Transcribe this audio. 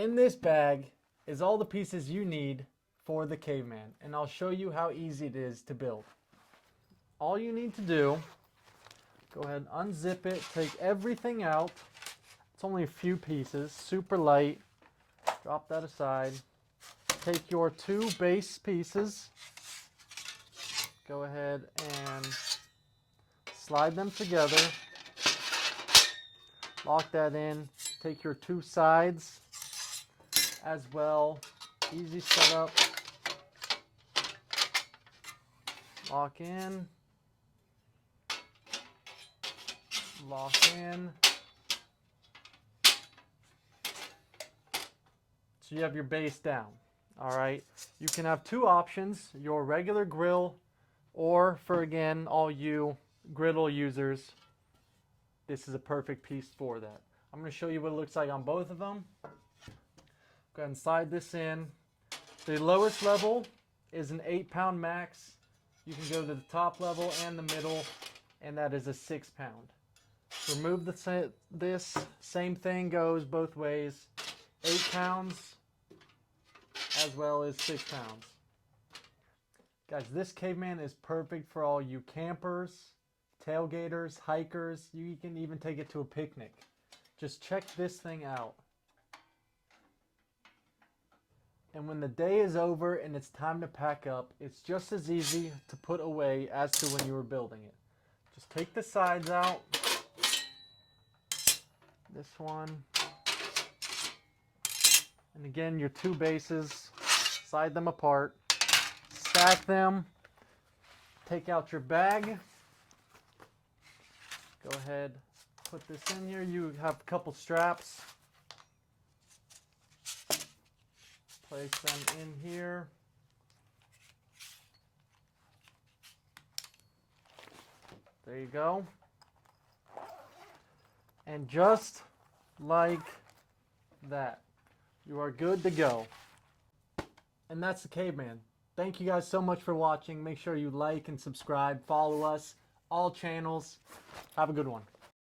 In this bag is all the pieces you need for the caveman, and I'll show you how easy it is to build. All you need to do, go ahead and unzip it, take everything out. It's only a few pieces, super light. Drop that aside. Take your two base pieces, go ahead and slide them together. Lock that in. Take your two sides as well. Easy setup. Lock in. Lock in. So you have your base down. All right. You can have two options, your regular grill, or for again, all you griddle users, this is a perfect piece for that. I'm going to show you what it looks like on both of them. Go ahead and slide this in. The lowest level is an 8-pound max. You can go to the top level and the middle, and that is a 6-pound. Remove this, same thing goes both ways. 8 pounds as well as 6 pounds. Guys, this caveman is perfect for all you campers, tailgaters, hikers. You can even take it to a picnic. Just check this thing out. And when the day is over and it's time to pack up, it's just as easy to put away as to when you were building it. Just take the sides out. This one. And again, your two bases, slide them apart, stack them, take out your bag. Go ahead, put this in here. You have a couple straps. Place them in here. There you go. And just like that, you are good to go. And that's the caveman. Thank you guys so much for watching. Make sure you like and subscribe. Follow us, all channels. Have a good one.